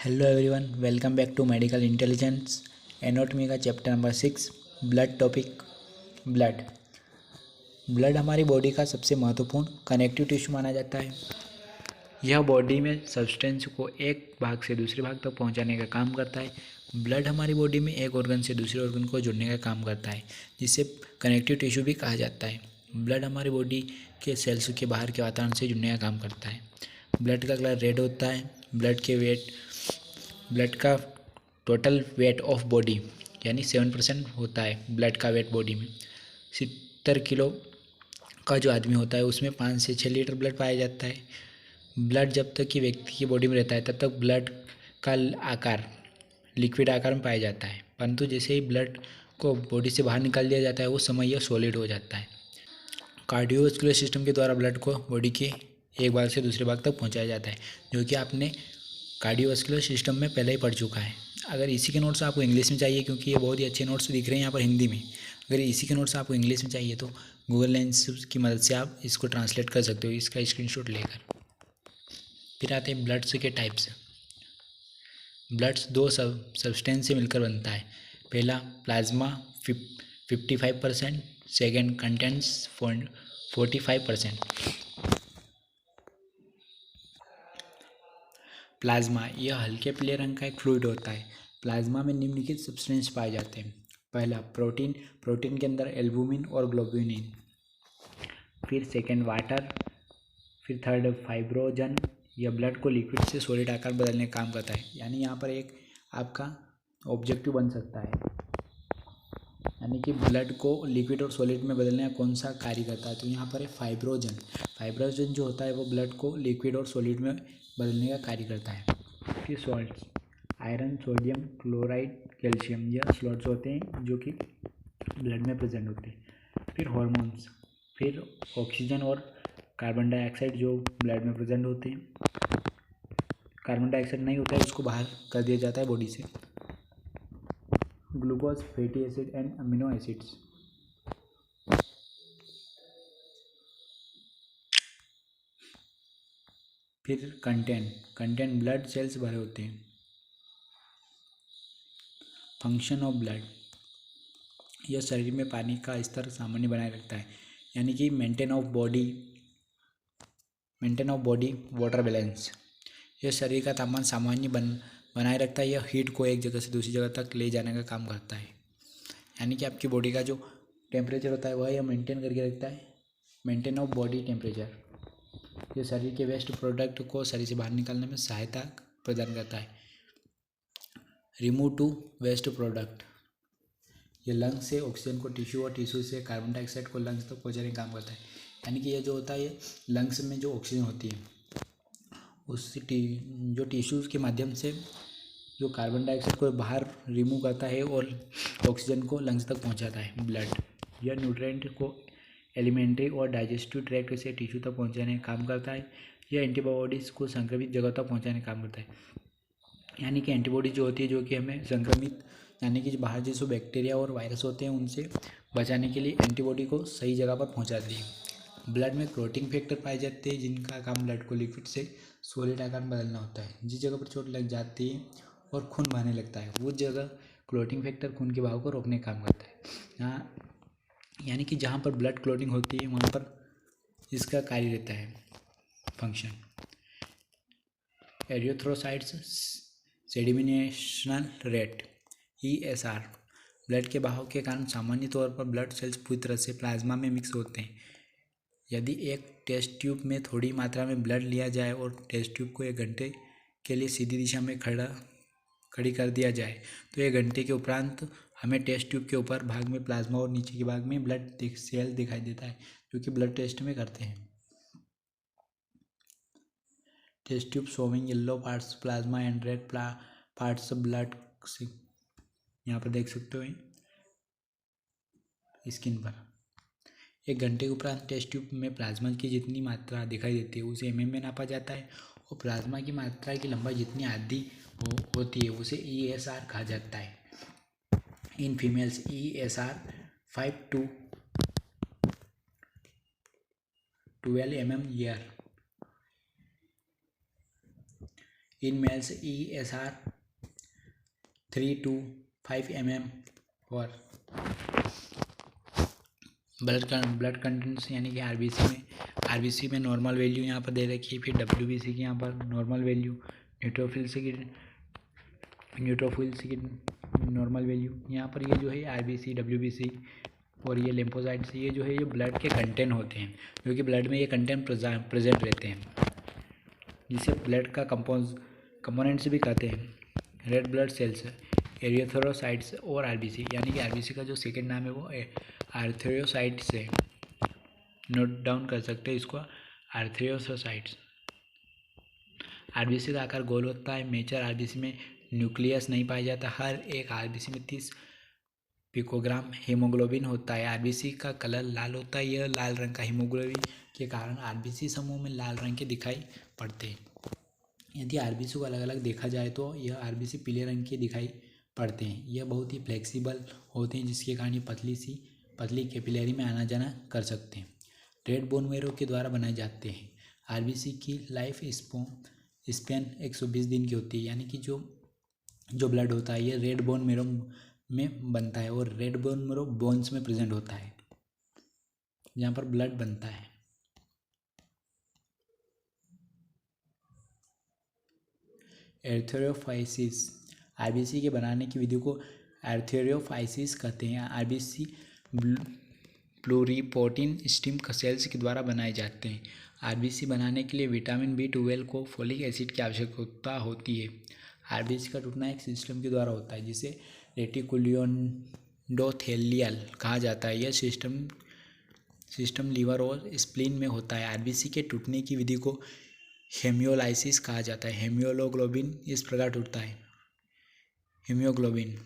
Hello everyone, welcome back to medical intelligence. Anatomy का chapter number 6, blood topic. Blood blood हमारी body का सबसे महत्वपूर्ण कनेक्टिव टिश्यू माना जाता है। यह बॉडी में सब्सटेंस को एक भाग से दूसरे भाग तक पहुंचाने का काम करता है। ब्लड हमारी बॉडी में एक ऑर्गन से दूसरे ऑर्गन को जोड़ने का काम करता है, जिसे कनेक्टिव टिश्यू भी कहा जाता है। ब्लड हमारी बॉडी के सेल्स के बाहर के वातावरण से जुड़ने का काम करता है। ब्लड का कलर रेड होता है। ब्लड का टोटल वेट ऑफ बॉडी यानी 7% होता है। ब्लड का वेट बॉडी में 70 किलो का जो आदमी होता है उसमें 5 से 6 लीटर ब्लड पाया जाता है। ब्लड जब तक कि व्यक्ति की बॉडी में रहता है तब तक ब्लड का आकार लिक्विड आकार में पाया जाता है, परंतु जैसे ही ब्लड को बॉडी से बाहर निकाल दिया जाता है उस समय यह सॉलिड हो जाता है। कार्डियोवास्कुलर सिस्टम के द्वारा ब्लड को बॉडी के एक भाग से दूसरे भाग तक पहुंचाया जाता है, जो कि आपने कार्डियोवास्कुलर सिस्टम में पहले ही पढ़ चुका है। अगर इसी के नोट्स आपको इंग्लिश में चाहिए, क्योंकि ये बहुत ही अच्छे नोट्स दिख रहे हैं यहाँ पर हिंदी में, अगर इसी के नोट्स आपको इंग्लिश में चाहिए तो गूगल लेंस की मदद से आप इसको ट्रांसलेट कर सकते हो, इसका स्क्रीनशॉट लेकर। फिर आते हैं ब्लड्स के टाइप्स। ब्लड्स दो सब्सटेंस से मिलकर बनता है। पहला प्लाज्मा 55%, सेकेंड कंटेंट्स 45%। प्लाज्मा यह हल्के पीले रंग का एक फ्लूइड होता है। प्लाज्मा में निम्नलिखित सब्सटेंस पाए जाते हैं। पहला प्रोटीन, प्रोटीन के अंदर एल्बुमिन और ग्लोब्यूलिन। फिर सेकेंड वाटर। फिर थर्ड फाइब्रोजन, यह ब्लड को लिक्विड से सॉलिड आकार बदलने का काम करता है। यानी यहाँ पर एक आपका ऑब्जेक्टिव बन सकता है, यानी कि ब्लड को लिक्विड और सॉलिड में बदलने का कौन सा कार्य करता है, तो यहाँ पर है फाइब्रोजन। फाइब्रोजन जो होता है वो ब्लड को लिक्विड और सॉलिड में बदलने का कार्य करता है। फिर salts, iron, sodium, chloride, calcium, यह सॉल्ट्स होते हैं जो कि ब्लड में प्रेजेंट होते हैं। फिर हार्मोन्स, फिर ऑक्सीजन और कार्बन डाइऑक्साइड जो ब्लड में प्रेजेंट होते हैं। कार्बन डाइऑक्साइड नहीं होता है, उसको बाहर कर दिया जाता है बॉडी से। Glucose, fatty acid and amino acids. फिर कंटेंट ब्लड सेल्स भरे होते हैं। फंक्शन ऑफ ब्लड, यह शरीर में पानी का स्तर सामान्य बनाए रखता है, यानी कि maintain of body water balance. यह शरीर का तापमान सामान्य बनाए रखता है। यह हीट को एक जगह से दूसरी जगह तक ले जाने का काम करता है, यानी कि आपकी बॉडी का जो टेम्परेचर होता है वह यह मेंटेन करके रखता है। मेंटेन ऑफ बॉडी टेम्परेचर, यह शरीर के वेस्ट प्रोडक्ट को शरीर से बाहर निकालने में सहायता प्रदान करता है। रिमूव टू वेस्ट प्रोडक्ट, ये लंग्स से ऑक्सीजन को टिश्यू और टिश्यू से कार्बन डाइऑक्साइड को लंग्स तक पहुँचाने का काम करता है। यानी कि ये जो होता है ये लंग्स में जो ऑक्सीजन होती है उस जो टिश्यूज़ के माध्यम से जो कार्बन डाइऑक्साइड को बाहर रिमूव करता है और ऑक्सीजन को लंग्स तक पहुंचाता है। ब्लड यह न्यूट्रिएंट को एलिमेंट्री और डाइजेस्टिव ट्रैक्ट से टिश्यू तक पहुंचाने का काम करता है। यह एंटीबॉडीज़ को संक्रमित जगह तक पहुंचाने का काम करता है, यानी कि एंटीबॉडी जो होती है जो कि हमें संक्रमित, यानी कि बाहर जो बैक्टीरिया और वायरस होते हैं उनसे बचाने के लिए एंटीबॉडी को सही जगह पर पहुंचाती है। ब्लड में क्लोटिंग फैक्टर पाए जाते हैं जिनका काम ब्लड को लिक्विड से सॉलिड आकार में बदलना होता है। जिस जगह पर चोट लग जाती है और खून बहने लगता है उस जगह क्लोटिंग फैक्टर खून के बहाव को रोकने का काम करता है। यहाँ यानी कि जहाँ पर ब्लड क्लोटिंग होती है वहाँ पर इसका कार्य रहता है function. Erythrocytes sedimentation rate ESR, blood के बहाव के कारण सामान्य तौर पर ब्लड सेल्स पूरी तरह से प्लाज्मा में मिक्स होते हैं। यदि एक टेस्ट ट्यूब में थोड़ी मात्रा में ब्लड लिया जाए और टेस्ट ट्यूब को 1 घंटे के लिए सीधी दिशा में खड़ी कर दिया जाए तो 1 घंटे के उपरांत हमें टेस्ट ट्यूब के ऊपर भाग में प्लाज्मा और नीचे के भाग में ब्लड सेल दिखाई देता है, जो कि ब्लड टेस्ट में करते हैं। Test tube showing yellow parts plasma and red parts blood, यहाँ पर देख सकते हो स्क्रीन पर। 1 घंटे के उपरांत टेस्ट ट्यूब में प्लाज्मा की जितनी मात्रा दिखाई देती है उसे mm में नापा जाता है और प्लाज्मा की मात्रा की लंबाई जितनी आधी होती है उसे ESR कहा जाता है। In females ESR 5 to 12 mm year. In males ESR 3 to 5 mm और ब्लड कंटेंट्स यानी कि आरबीसी में नॉर्मल वैल्यू यहाँ पर दे रखी है। फिर WBC की यहाँ पर नॉर्मल वैल्यू, न्यूट्रोफिल्स की नॉर्मल वैल्यू। यहाँ पर ये जो है आरबीसी, WBC और ये लिम्फोसाइट्स, ये जो है ये ब्लड के कंटेंट होते हैं, जो कि ब्लड में ये कंटेंट प्रेजेंट रहते हैं, जिसे ब्लड का कंपोनेंट्स भी कहते हैं। रेड ब्लड सेल्स, एरिथ्रोसाइट्स और आरबीसी, यानी कि आरबीसी का जो सेकेंड नाम है वो एरिथ्रोसाइट्स है। नोट डाउन कर सकते हैं इसको, एरिथ्रोसाइट्स। आरबीसी का आकार गोल होता है। मेजर आरबीसी में न्यूक्लियस नहीं पाया जाता। हर एक आरबीसी में 30 पिकोग्राम हीमोग्लोबिन होता है। आरबीसी का कलर लाल होता है। यह लाल रंग का हीमोग्लोबिन के कारण आरबीसी समूह में लाल रंग के दिखाई पड़ते हैं। यदि आरबीसी को अलग अलग देखा जाए तो यह आरबीसी पीले रंग के दिखाई पड़ते हैं। यह बहुत ही फ्लेक्सिबल होते हैं, जिसके कारण ये पतली कैपिलरी में आना जाना कर सकते हैं। रेड बोन मेरो के द्वारा बनाए जाते हैं। आरबीसी की लाइफ स्पैन 120 दिन की होती है, यानी कि जो ब्लड होता है ये रेड बोन मेरो में बनता है, और रेड बोन मेरो बोन्स में प्रेजेंट होता है, जहाँ पर ब्लड बनता है। एर्थेरोफाइसिस, आरबीसी के बनाने की विधि को एर्थेरोफाइसिस कहते हैं। आरबीसी प्लूरिपोर्टिन स्टेम सेल्स के द्वारा बनाए जाते हैं। आरबीसी बनाने के लिए विटामिन B12 को फोलिक एसिड की आवश्यकता होती है। आरबीसी का टूटना एक सिस्टम के द्वारा होता है, जिसे रेटिकुलोएंडोथेलियल कहा जाता है। यह सिस्टम लीवर और स्प्लीन में होता है। आरबीसी के टूटने की विधि को हेमियोलाइसिस कहा जाता है। हेमियोग्लोबिन इस प्रकार टूटता है। हीमोग्लोबिन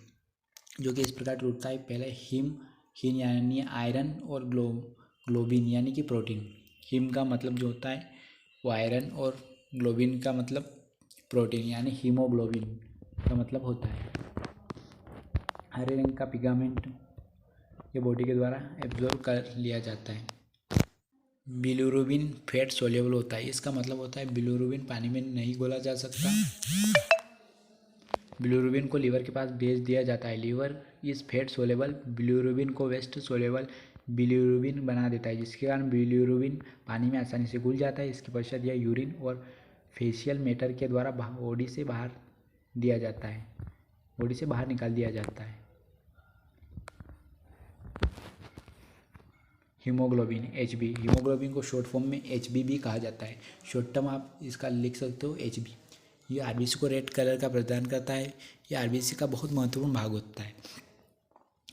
जो कि इस प्रकार टूटता है। पहले हीम यानी आयरन, और ग्लोबिन यानी कि प्रोटीन। हीम का मतलब जो होता है वो आयरन, और ग्लोबिन का मतलब प्रोटीन, यानी हीमोग्लोबिन का मतलब होता है। हरे रंग का पिगामेंट ये बॉडी के द्वारा एब्जॉर्ब कर लिया जाता है। बिलिरुबिन फैट सोल्यूबल होता है। इसका मतलब होता है बिलिरुबिन पानी में नहीं घोला जा सकता। बिलिरुबिन को लीवर के पास भेज दिया जाता है। लीवर इस फैट सोल्यूबल बिलिरुबिन को वेस्ट सोल्यूबल बिलिरुबिन बना देता है, जिसके कारण बिलिरुबिन पानी में आसानी से घुल जाता है। इसके पश्चात यह यूरिन और फेशियल मैटर के द्वारा बॉडी से बाहर निकाल दिया जाता है। हीमोग्लोबिन HB, हीमोग्लोबिन को शॉर्ट फॉर्म में HB भी कहा जाता है। शॉर्ट टर्म आप इसका लिख सकते हो HB। ये आरबीसी को रेड कलर का प्रदान करता है। यह आरबीसी का बहुत महत्वपूर्ण भाग होता है।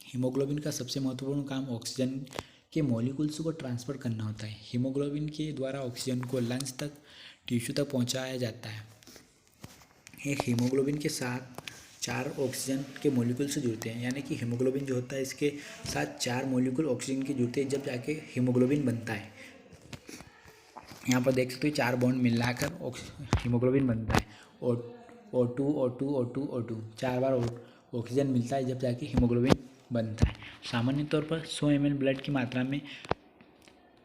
हीमोग्लोबिन का सबसे महत्वपूर्ण काम ऑक्सीजन के मॉलिक्यूल्स को ट्रांसफर करना होता है। हीमोग्लोबिन के द्वारा ऑक्सीजन को लंग्स तक, टिश्यू तक पहुंचाया जाता है। एक हीमोग्लोबिन के साथ 4 ऑक्सीजन के मॉलिक्यूल से जुड़ते हैं, यानी कि हीमोग्लोबिन जो होता है इसके साथ 4 मॉलिक्यूल ऑक्सीजन के जुड़ते हैं, जब जाके हीमोग्लोबिन बनता है। यहाँ पर देख सकते हो 4 बॉन्ड मिलाकर हीमोग्लोबिन बनता है। O2 O2 O2 O2 4 बार ऑक्सीजन मिलता है, जब जाके हीमोग्लोबिन बनता है। सामान्य तौर पर 100 ml ब्लड की मात्रा में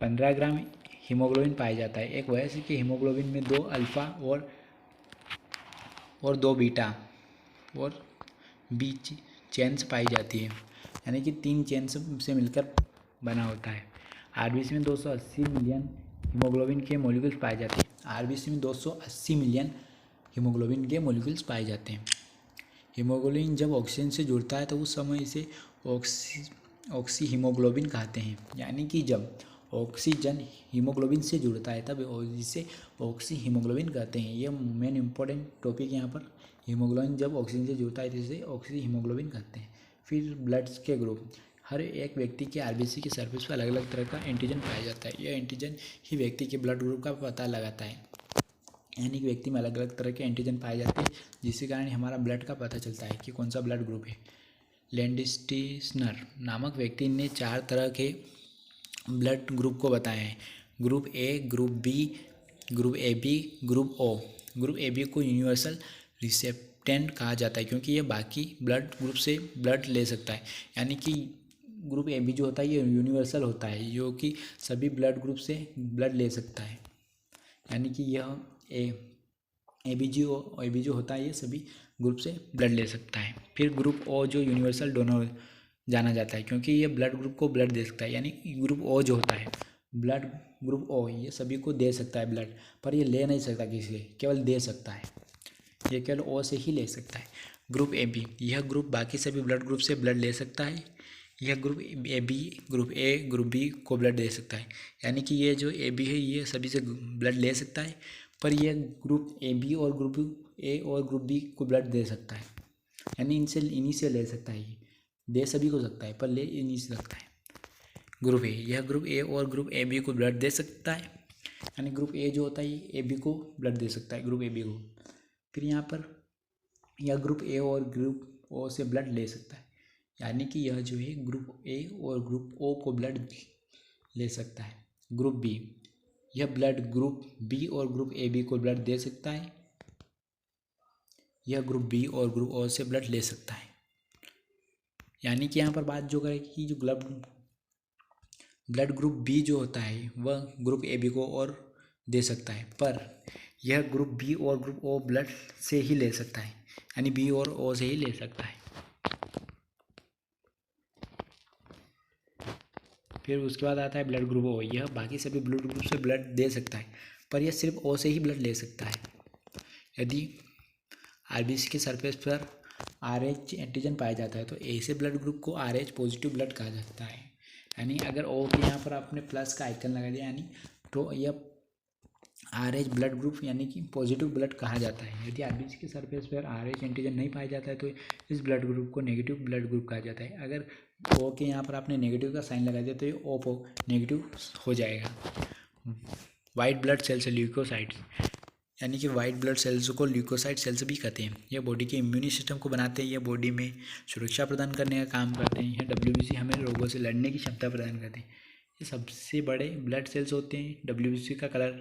15 ग्राम हीमोग्लोबिन पाया जाता है। एक वयस्क के हीमोग्लोबिन में 2 अल्फा और 2 बीटा और बी चेन्स पाई जाती है, यानी कि 3 चेन्स से मिलकर बना होता है। आरबीसी में 280 मिलियन हीमोग्लोबिन के मॉलिक्यूल्स पाए जाते हैं। आरबीसी में 280 मिलियन हीमोग्लोबिन के मॉलिक्यूल्स पाए जाते हैं। हीमोग्लोबिन जब ऑक्सीजन से जुड़ता है तो उस समय इसे ऑक्सी हीमोग्लोबिन कहते हैं, यानी कि जब ऑक्सीजन हीमोग्लोबिन से जुड़ता है तब इसे ऑक्सी हीमोग्लोबिन कहते हैं। यह मेन इंपॉर्टेंट टॉपिक यहाँ पर। हीमोग्लोबिन जब ऑक्सीजन से जुड़ता है तो इसे ऑक्सी हीमोग्लोबिन कहते हैं। फिर ब्लड्स के ग्रुप, हर एक व्यक्ति के आरबीसी की सरफेस पर अलग अलग तरह का एंटीजन पाया जाता है। यह एंटीजन ही व्यक्ति के ब्लड ग्रुप का पता लगाता है, यानी कि व्यक्ति में अलग अलग तरह के एंटीजन पाए जाते हैं, जिसके कारण हमारा ब्लड का पता चलता है कि कौन सा ब्लड ग्रुप है। लैंडस्टीनर नामक व्यक्ति ने 4 तरह के ब्लड ग्रुप को बताया है। Group A, group B, group AB, group O। Group AB को यूनिवर्सल रिसेप्टेंट कहा जाता है, क्योंकि यह बाकी ब्लड ग्रुप से ब्लड ले सकता है, यानी कि ग्रुप AB जो होता है ये यूनिवर्सल होता है, जो कि सभी ब्लड ग्रुप से ब्लड ले सकता है, यानी कि यह ए बी जो होता है ये सभी ग्रुप से ब्लड ले सकता है। फिर ग्रुप ओ जो यूनिवर्सल डोनर जाना जाता है, क्योंकि ये ब्लड ग्रुप को ब्लड दे सकता है। यानी ग्रुप ओ जो होता है ब्लड ग्रुप ओ, ये सभी को दे सकता है ब्लड, पर ये ले नहीं सकता किसी से, केवल दे सकता है। ये केवल ओ से ही ले सकता है। ग्रुप ए बी, यह ग्रुप बाकी सभी ब्लड ग्रुप से ब्लड ले सकता है। यह group A B group A group B को ब्लड दे सकता है। यानी कि ये जो ए बी है ये सभी से ब्लड ले सकता है, पर यह ग्रुप ए बी और ग्रुप ए और ग्रुप बी को ब्लड दे सकता है। यानी इन्हीं से ले सकता है, ये दे सभी को सकता है पर ले इन्हीं से सकता है। ग्रुप ए, यह ग्रुप ए और ग्रुप ए बी को ब्लड दे सकता है। यानी ग्रुप ए जो होता है ये ए बी को ब्लड दे सकता है, ग्रुप ए बी को। फिर यहाँ पर यह ग्रुप ए और ग्रुप ओ से ब्लड ले सकता है। यानी कि यह जो है ग्रुप ए और ग्रुप ओ को ब्लड ले सकता है। ग्रुप बी, यह ब्लड ग्रुप बी और ग्रुप ए बी को ब्लड दे सकता है। यह ग्रुप बी और ग्रुप ओ से ब्लड ले सकता है। यानी कि यहाँ पर बात जो करें कि जो ब्लड ग्रुप बी जो होता है वह ग्रुप ए बी को और दे सकता है, पर यह ग्रुप बी और ग्रुप ओ ब्लड से ही ले सकता है। यानी बी और ओ से ही ले सकता है। फिर उसके बाद आता है ब्लड ग्रुप ओ, यह बाकी सभी ब्लड ग्रुप से ब्लड दे सकता है, पर यह सिर्फ ओ से ही ब्लड ले सकता है। यदि आरबीसी के सरफेस पर RH एंटीजन पाया जाता है तो ऐसे ब्लड ग्रुप को RH पॉजिटिव ब्लड कहा जाता है। यानी अगर ओ के यहाँ पर आपने प्लस का आइकन लगा दिया यानी तो यह RH ब्लड ग्रुप यानी कि पॉजिटिव ब्लड कहा जाता है। यदि आरबीसी के सरफेस पर RH एंटीजन नहीं पाया जाता है तो इस ब्लड ग्रुप को नेगेटिव ब्लड ग्रुप कहा जाता है। अगर ओ के यहाँ पर आपने नेगेटिव का साइन लगा दिया तो ये ओ नेगेटिव हो जाएगा। वाइट ब्लड सेल्स ल्यूकोसाइट्स, यानी कि वाइट ब्लड सेल्स को ल्यूकोसाइट सेल्स भी कहते हैं। यह बॉडी के इम्यूनी सिस्टम को बनाते हैं, यह बॉडी में सुरक्षा प्रदान करने का काम करते हैं। यह WBC हमें रोगों से लड़ने की क्षमता प्रदान करते हैं। ये सबसे बड़े ब्लड सेल्स होते हैं। WBC का कलर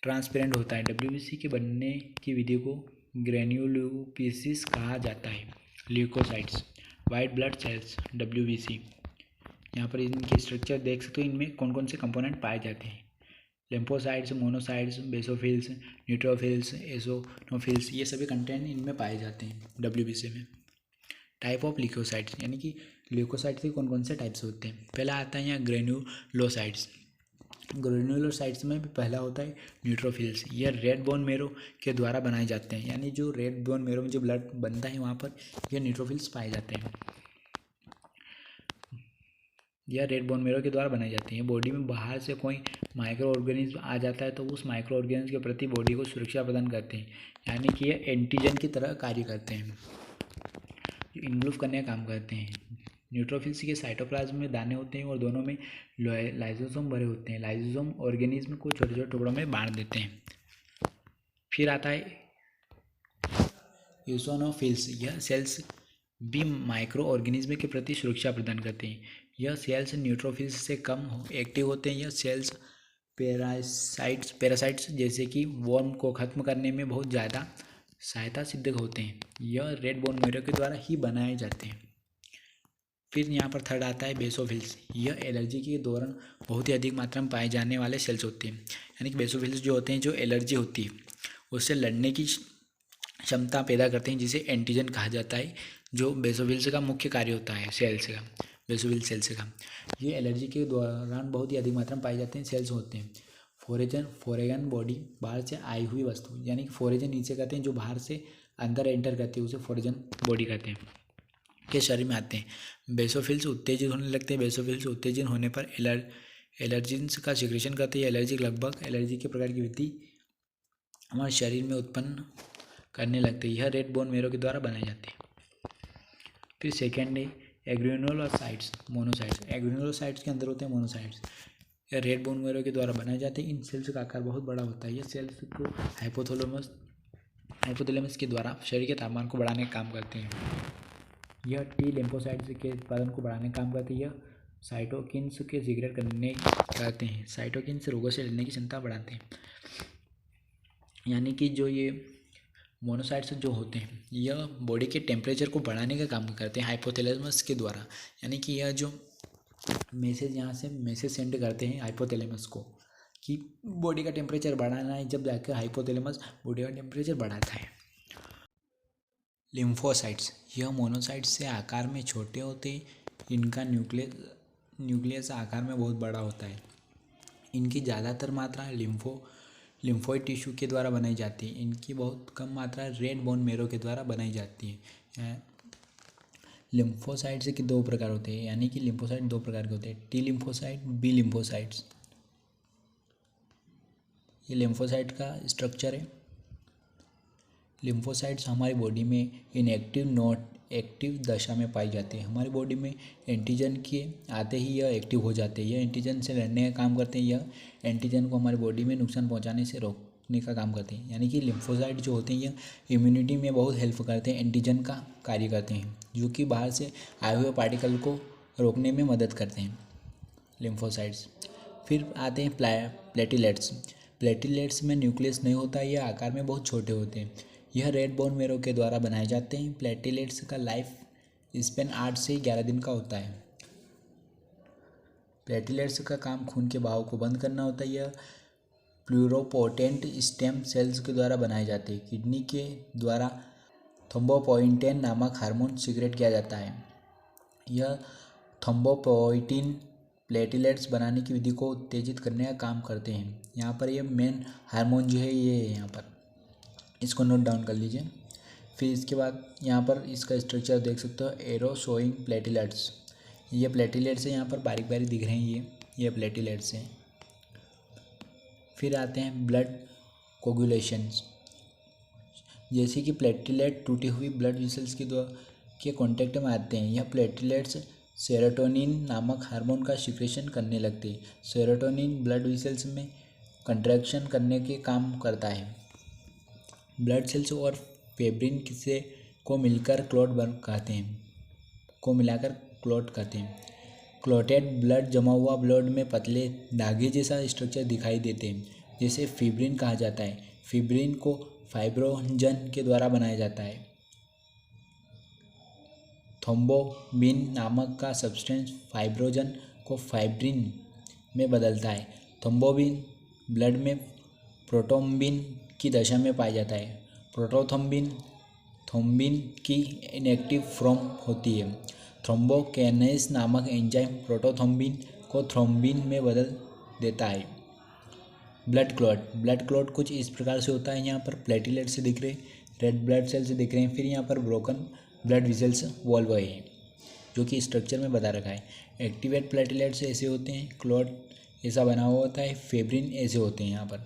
ट्रांसपेरेंट होता है। WBC के बनने की विधि को ग्रेन्युलोसिस कहा जाता है। Leucocytes, white blood cells, WBC, यहाँ पर इनके स्ट्रक्चर देख सकते हो, इनमें कौन कौन से कंपोनेंट पाए जाते हैं। Lymphocytes, monocytes, basophils, neutrophils, eosinophils, ये सभी कंटेंट इनमें पाए जाते हैं WBC में। टाइप ऑफ ल्यूकोसाइट्स, यानी कि ल्यूकोसाइट्स के कौन कौन से टाइप्स होते हैं। पहला आता है यहाँ ग्रेन्युलोसाइट्स। ग्रेन्युलोसाइट्स में भी पहला होता है न्यूट्रोफिल्स। यह रेड बोन मेरो के द्वारा बनाए जाते हैं। यानी जो रेड बोन मेरो में जो ब्लड बनता है वहाँ पर यह न्यूट्रोफिल्स पाए जाते हैं। यह रेड बोन मेरो के द्वारा बनाई जाती है। बॉडी में बाहर से कोई माइक्रो ऑर्गेनिज्म आ जाता है तो उस माइक्रो ऑर्गेनिज्म के प्रति बॉडी को सुरक्षा प्रदान करते हैं। यानी कि ये एंटीजन की तरह कार्य करते हैं, जो इन्वॉल्व करने का काम करते हैं। न्यूट्रोफिल्स के साइटोप्लाज्म में दाने होते हैं और दोनों में लाइसोसोम भरे होते हैं। लाइसोसोम ऑर्गेनिज्म को छोटे छोटे टुकड़ों में बांट देते हैं। फिर आता है यूसोनोफिल्स। यह सेल्स भी माइक्रो ऑर्गेनिज्म के प्रति सुरक्षा प्रदान करते हैं। यह सेल्स न्यूट्रोफिल्स से कम एक्टिव होते हैं। यह सेल्स पैरासाइट्स जैसे कि वर्म को खत्म करने में बहुत ज़्यादा सहायता सिद्ध होते हैं। यह रेड बोन मेरो के द्वारा ही बनाए जाते हैं। फिर यहाँ पर थर्ड आता है बेसोफिल्स। यह एलर्जी के दौरान बहुत ही अधिक मात्रा में पाए जाने वाले सेल्स होते हैं। यानी कि बेसोफिल्स जो होते हैं जो एलर्जी होती है उससे लड़ने की क्षमता पैदा करते हैं, जिसे एंटीजन कहा जाता है, जो बेसोफिल्स का मुख्य कार्य होता है सेल्स का, बेसोफिल सेल्स का। ये एलर्जी के दौरान बहुत ही अधिक मात्रा में पाए जाते हैं सेल्स होते हैं। फोरेगन बॉडी, बाहर से आई हुई वस्तु, यानी कि फोरेजन नीचे कहते हैं जो बाहर से अंदर एंटर करती है उसे फोरेजन बॉडी कहते हैं, के शरीर में आते हैं। बेसोफिल्स उत्तेजित होने लगते हैं। बेसोफिल्स उत्तेजित होने पर एलर्जिन्स का सिक्रेशन करते हैं। एलर्जी के प्रकार की वृद्धि हमारे शरीर में उत्पन्न करने लगते हैं। यह रेड बोन मेरो के द्वारा बनाए जाते हैं। फिर सेकेंड है एग्रेनुलोसाइट्स, मोनोसाइट्स। एग्रेनुलोसाइट्स के अंदर होते हैं मोनोसाइट्स। यह रेड बोन मेरो के द्वारा बनाए जाते हैं। इन सेल्स का आकार बहुत बड़ा होता है। यह सेल्स को हाइपोथैलेमस के द्वारा शरीर के तापमान को बढ़ाने का काम करते हैं। यह टी लिम्फोसाइट्स के उत्पादन को बढ़ाने का काम करते हैं। यह साइटोकिन्स के सिक्रेट करते हैं। साइटोकिन्स रोगों से लड़ने की क्षमता बढ़ाते हैं। यानी कि जो ये मोनोसाइट्स जो होते हैं यह बॉडी के टेम्परेचर को बढ़ाने का काम करते हैं हाइपोथैलेमस के द्वारा। यानी कि यह जो मैसेज यहाँ से मैसेज सेंड करते हैं हाइपोथैलेमस को कि बॉडी का टेम्परेचर बढ़ाना है, जब जाकर हाइपोथैलेमस बॉडी का टेम्परेचर बढ़ाता है। लिम्फोसाइट्स, यह मोनोसाइट्स से आकार में छोटे होते हैं। इनका न्यूक्लियस आकार में बहुत बड़ा होता है। इनकी ज़्यादातर मात्रा लिम्फोइड टिश्यू के द्वारा बनाई जाती है। इनकी बहुत कम मात्रा रेड बोन मेरो के द्वारा बनाई जाती है। लिम्फोसाइट्स के दो प्रकार होते हैं, यानी कि लिम्फोसाइट दो प्रकार के होते हैं, टी लिम्फोसाइट, बी लिम्फोसाइट्स। ये लिम्फोसाइट का स्ट्रक्चर है। लिम्फोसाइट्स हमारी बॉडी में इनएक्टिव नॉट एक्टिव दशा में पाई जाती है। हमारी बॉडी में एंटीजन के आते ही यह एक्टिव हो जाते हैं। यह एंटीजन से लड़ने का काम करते हैं। यह एंटीजन को हमारी बॉडी में नुकसान पहुंचाने से रोकने का काम करते हैं। यानी कि लिम्फोसाइट जो होते हैं यह इम्यूनिटी में बहुत हेल्प करते हैं, एंटीजन का कार्य करते हैं, जो कि बाहर से आए हुए पार्टिकल को रोकने में मदद करते हैं लिम्फोसाइट्स। फिर आते हैं प्लेटिलेट्स। प्लेटिलेट्स में न्यूक्लियस नहीं होता, यह आकार में बहुत छोटे होते हैं। यह रेड बोन मेरो के द्वारा बनाए जाते हैं। प्लेटिलेट्स का लाइफ स्पेन 8 से 11 दिन का होता है। प्लेटिलेट्स का काम खून के बहाव को बंद करना होता है। यह प्लूरोपोटेंट स्टेम सेल्स के द्वारा बनाए जाते हैं। किडनी के द्वारा थ्रोम्बोपोइटिन नामक हार्मोन सीक्रेट किया जाता है। यह थ्रोम्बोपोइटिन प्लेटिलेट्स बनाने की विधि को उत्तेजित करने का काम करते हैं। यहाँ पर ये मेन हार्मोन जो है ये है, यहाँ पर इसको नोट डाउन कर लीजिए। फिर इसके बाद यहाँ पर इसका स्ट्रक्चर देख सकते हो, एरो शोइंग प्लेटिलेट्स। ये प्लेटिलेट्स है, यहाँ पर बारीक बारीक दिख रहे हैं, ये प्लेटिलेट्स हैं। फिर आते हैं ब्लड कोगुलेशंस। जैसे कि प्लेटिलेट टूटी हुई ब्लड वेसल्स के कांटेक्ट में आते हैं। यह प्लेटिलेट्स सेरोटोनिन नामक हार्मोन का सिक्रेशन करने लगते हैं। सेरोटोनिन ब्लड वेसल्स में कंट्रैक्शन करने के काम करता है। ब्लड सेल्स और फेब्रिन को मिलकर मिलाकर क्लॉट कहते हैं। क्लॉटेड ब्लड जमा हुआ ब्लड में पतले धागे जैसा स्ट्रक्चर दिखाई देते हैं, जिसे फिब्रिन कहा जाता है। फिब्रिन को फाइब्रोजन के द्वारा बनाया जाता है। थ्रोम्बोबिन नामक का सब्सटेंस फाइब्रोजन को फाइब्रिन में बदलता है। थ्रोम्बोबिन ब्लड में प्रोटोम्बिन की दशा में पाया जाता है। थ्रोम्बिन की इनएक्टिव फॉर्म होती है। थ्रोम्बोकेनेस नामक एंजाइम प्रोटोथ्रोम्बिन को थ्रोम्बिन में बदल देता है। ब्लड क्लॉट कुछ इस प्रकार से होता है। यहाँ पर प्लेटिलेट से दिख रहे, रेड ब्लड सेल से दिख रहे हैं। फिर यहाँ पर ब्रोकन ब्लड वेसल्स वॉल्व है, जो कि स्ट्रक्चर में बता रखा है। एक्टिवेट प्लेटिलेट्स ऐसे होते हैं, क्लॉट ऐसा बना हुआ होता है, फेब्रिन ऐसे होते हैं। यहाँ पर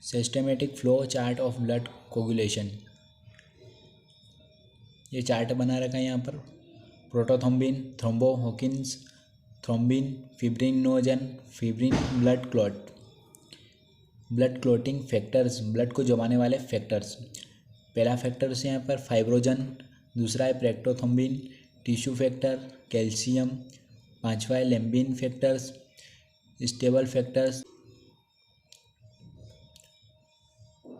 systematic flow chart of blood coagulation, ये चार्ट बना रखा है यहाँ पर। Prothrombin, thrombokinase, thrombin, fibrinogen, fibrin, blood clot. Blood clotting factors, blood को जमाने वाले फैक्टर्स। पहला फैक्टर है यहाँ पर फाइब्रोजन, दूसरा है प्रोटोथ्रोम्बिन, टिश्यू फैक्टर, कैल्शियम, पांचवा है लैम्बिन फैक्टर्स, स्टेबल फैक्टर्स।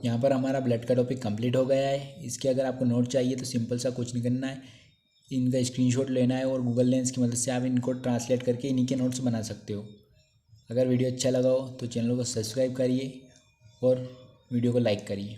यहाँ पर हमारा ब्लड का टॉपिक कंप्लीट हो गया है। इसके अगर आपको नोट चाहिए तो सिंपल सा कुछ नहीं करना है, इनका स्क्रीनशॉट लेना है और गूगल लेंस की मदद से आप इनको ट्रांसलेट करके इन्हीं के नोट्स बना सकते हो। अगर वीडियो अच्छा लगा हो तो चैनल को सब्सक्राइब करिए और वीडियो को लाइक करिए।